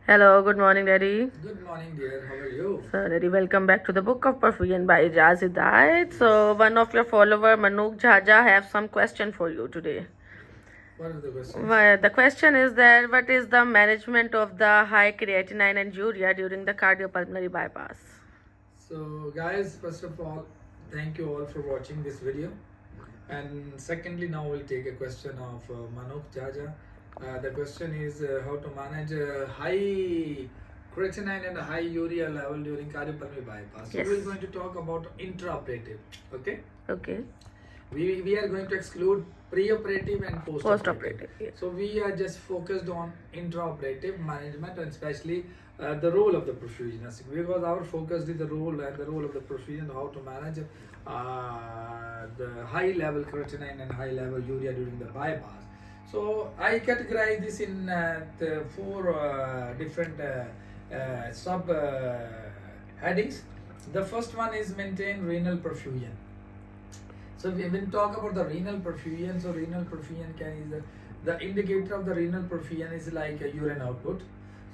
Hello, good morning, Daddy. Good morning, dear. How are you? So, Daddy, welcome back to the Book of Perfusion by Jazidite. So, one of your follower, Manuk Jhaja, have some question for you today. What are the questions? The question is that what is the management of the high creatinine and urea during the cardiopulmonary bypass? So, guys, first of all, thank you all for watching this video. And secondly, now we'll take a question of Manok Jaja. The question is how to manage high creatinine and high urea level during cardiopulmonary bypass. So, Yes. we're going to talk about intraoperative. Okay. Okay. We are going to exclude pre-operative and post-operative. Yes. So we are just focused on intraoperative management and especially the role of the perfusionist, because our focus is the role of the perfusion, how to manage the high level creatinine and high level urea during the bypass. So I categorize this in the four different sub headings. The first one is maintain renal perfusion. So when we talk about the renal perfusion, so renal perfusion is the indicator of the renal perfusion is like a urine output.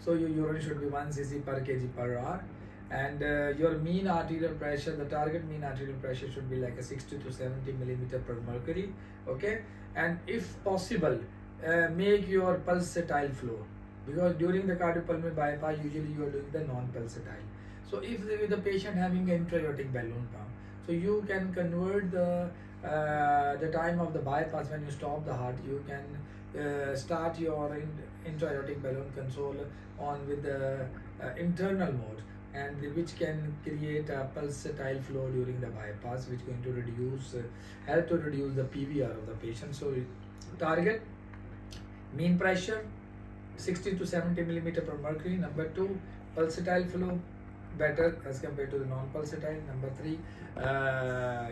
So your urine should be 1 cc per kg per hour, and your mean arterial pressure, the target mean arterial pressure should be like a 60 to 70 millimeter per mercury. Okay, and if possible, make your pulsatile flow, because during the cardiopulmonary bypass usually you are doing the non-pulsatile. So if the patient having an intra-aortic balloon pump, so you can convert the time of the bypass. When you stop the heart, you can start your intra-aortic balloon console on with the internal mode, and which can create a pulsatile flow during the bypass, which is going to reduce help to reduce the PVR of the patient. So target mean pressure 60 to 70 millimeter per mercury. Number 2, pulsatile flow better as compared to the non-pulsatile. Number 3,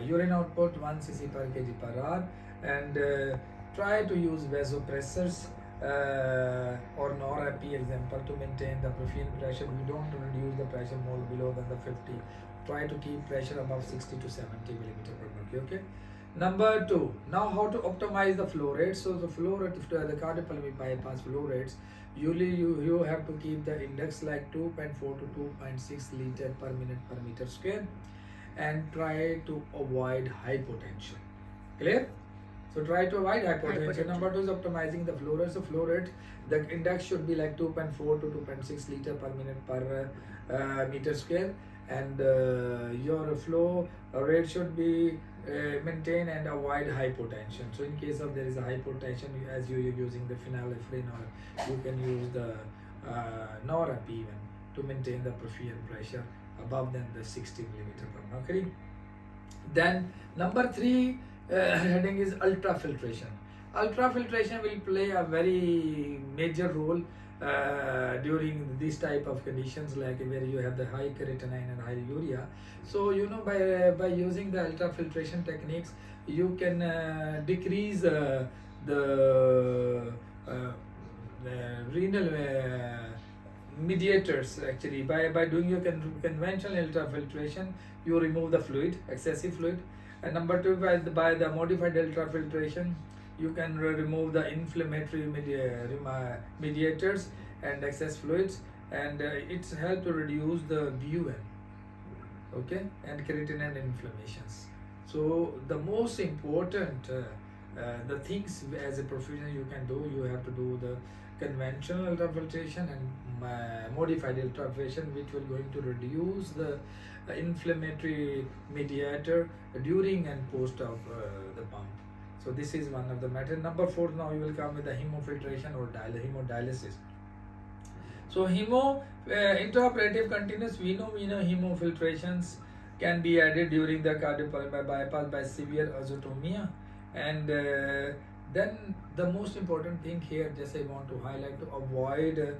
urine output 1 cc per kg per hour, and try to use vasopressors or NORAP example to maintain the perfusion pressure. We don't reduce the pressure more below than the 50. Try to keep pressure above 60 to 70 millimeter per mercury. Okay. Number 2, now how to optimize the flow rate. So the flow rate, the cardiopulmonary bypass flow rates, usually you have to keep the index like 2.4 to 2.6 liter per minute per meter square, and try to avoid hypotension. Clear? So try to avoid hypotension. Number 2 is optimizing the flow rate. So flow rate, the index should be like 2.4 to 2.6 liter per minute per meter square, and your flow rate should be maintain and avoid hypotension. So in case of there is a hypotension, as you are using the phenylephrine, or you can use the NORAP even to maintain the perfusion pressure above than the 60 millimeter per mercury. Then number 3 heading is ultrafiltration. Ultrafiltration will play a very major role during these type of conditions, like where you have the high creatinine and high urea. So by using the ultrafiltration techniques, you can decrease the renal mediators. Actually, by doing your conventional ultrafiltration, you remove the fluid, excessive fluid. And number 2, by the modified ultrafiltration, you can remove the inflammatory mediators and excess fluids, and it's help to reduce the BUN, okay, and creatinine inflammations. So the most important the things as a perfusionist you can do, you have to do the conventional ultrafiltration and modified ultrafiltration, which will going to reduce the inflammatory mediator during and post of the pump. So this is one of the matter. Number 4, now you will come with the hemofiltration or hemodialysis. So intraoperative continuous veno hemofiltrations can be added during the cardiopulmonary bypass by severe azotemia. And then the most important thing here, just I want to highlight, to avoid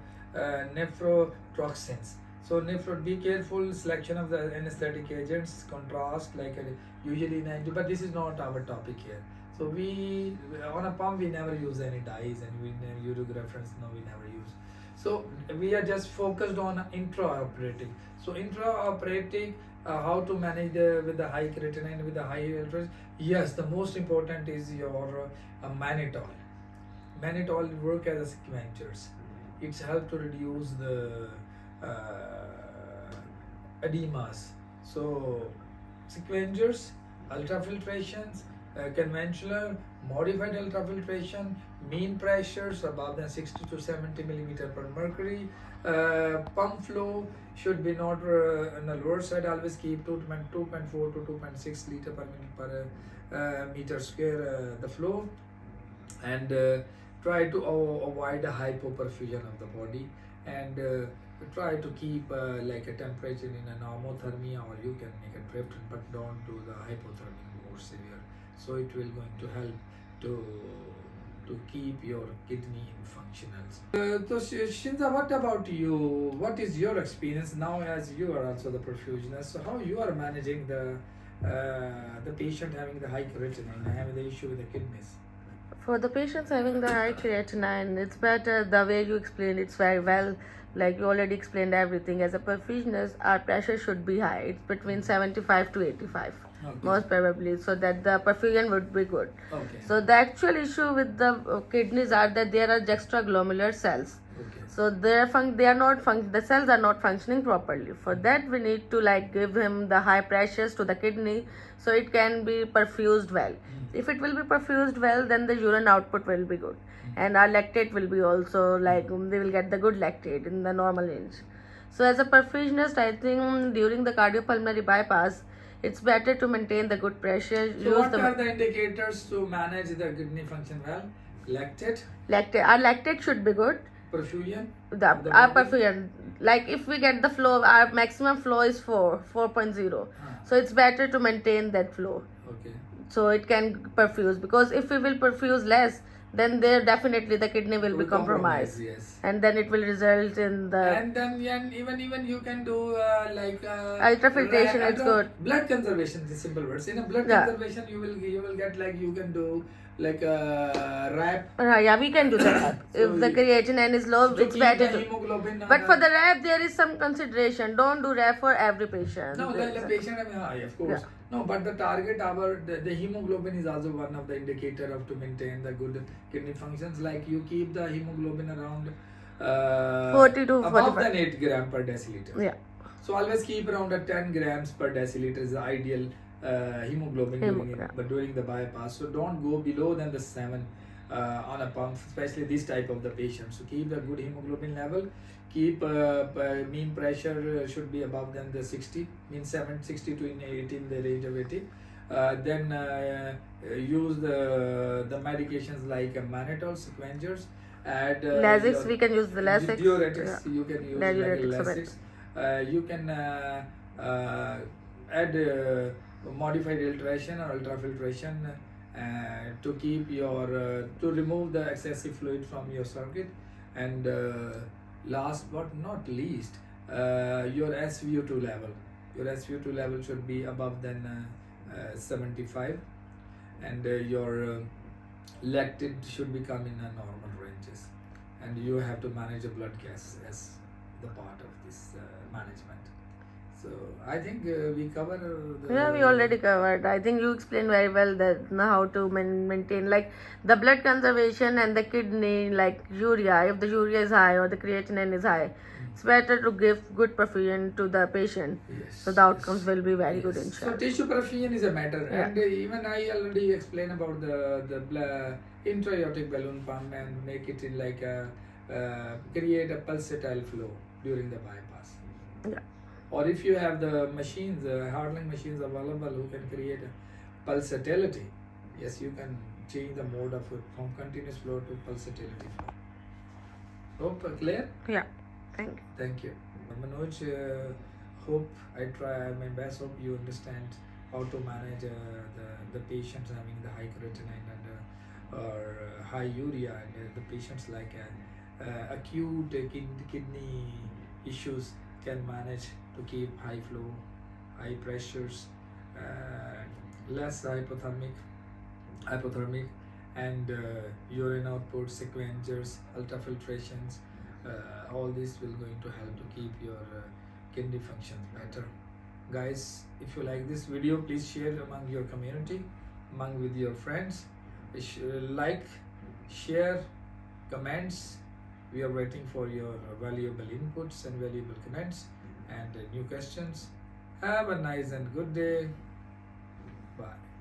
nephrotoxins. So be careful selection of the anesthetic agents, contrast like usually 90, but this is not our topic here. So we on a pump we never use any dyes, and we never use reference. No, we never use. So we are just focused on intraoperative. So intraoperative, how to manage with the high creatinine, with the high interest. Yes, the most important is your mannitol. Mannitol work as a sequencers. it's helped to reduce the edemas. So sequencers, ultrafiltrations, conventional, modified ultrafiltration, mean pressures above than 60 to 70 millimeter per mercury. Pump flow should be not on the lower side. Always keep 2.4 to 2.6 liter per minute per meter square the flow, and try to avoid the hypoperfusion of the body, and try to keep like a temperature in a normothermia, or you can make a drift, but don't do the hypothermia more severe. So it will going to help to keep your kidney in functionals. So Shinza, what about you? What is your experience now, as you are also the perfusionist? So how you are managing the patient having the high creatinine, having the issue with the kidneys? For the patients having the high creatinine, it's better the way you explained it's very well. Like you already explained everything. As a perfusionist, our pressure should be high. It's between 75 to 85, most probably, so that the perfusion would be good. So the actual issue with the kidneys are that there are juxtaglomerular cells. So they are not the cells are not functioning properly. For that, we need to like give him the high pressures to the kidney so it can be perfused well. If it will be perfused well, then the urine output will be good, and our lactate will be also like they will get the good lactate in the normal range. So as a perfusionist, I think during the cardiopulmonary bypass, it's better to maintain the good pressure. So what are the indicators to manage the kidney function well? Lactate. Our lactate should be good. Perfusion. Our perfusion, like if we get the flow, our maximum flow is 4.0. So it's better to maintain that flow. Okay. So it can perfuse, because if we will perfuse less, then there definitely the kidney will be compromised. Yes. And then it will result in the. And then even you can do ultrafiltration. It's good. Blood conservation. The simple words. In a blood conservation, you will get like you can do like a wrap. Yeah, we can do that. If the creatinine is low, it's better to. But for the wrap, there is some consideration. Don't do wrap for every patient. No, the patient high, of course. Yeah. No, but the target the hemoglobin is also one of the indicator of to maintain the good kidney functions. Like you keep the hemoglobin around 40 to above 45. than 8 gram per deciliter. Yeah. So always keep around 10 grams per deciliter is the ideal hemoglobin during the bypass. So don't go below than the 7 on a pump, especially this type of the patient. So keep the good hemoglobin level. Keep mean pressure should be above than the 60, mean 60 to 80 in the range of 80. Then use the medications like mannitol, sequencers. Add Lasix, we can use the Lasix. Diuretics, you can use like Lasix. You can add modified filtration or ultrafiltration to keep your to remove the excessive fluid from your circuit. And last but not least, your SVO2 level. Your SVO2 level should be above than 75, and your lactate should become in a normal ranges. And you have to manage a blood gas as the part of this management. So I think we cover. We already covered. I think you explained very well that how to maintain like the blood conservation and the kidney, like urea. If the urea is high or the creatinine is high, it's better to give good perfusion to the patient. Yes. So the outcomes will be very good, inshallah. So tissue perfusion is a matter, and even I already explained about the intra-aortic balloon pump and make it in like a create a pulsatile flow during the bypass. Yeah. Or if you have the machines, Harling machines available who can create a pulsatility, yes, you can change the mode of it from continuous flow to pulsatility flow. Hope clear? Yeah. Thank you. Thank you. Manoj, hope I try my best. Hope you understand how to manage the patients having the high creatinine and or high urea, and the patients like acute kidney issues can manage to keep high flow, high pressures, less hypothermic, and urine output, sequencers, ultrafiltrations. All this will going to help to keep your kidney functions better. Guys, if you like this video, please share among your community, with your friends. Like, share, comments, We are waiting for your valuable inputs and valuable comments and new questions. Have a nice and good day. Bye.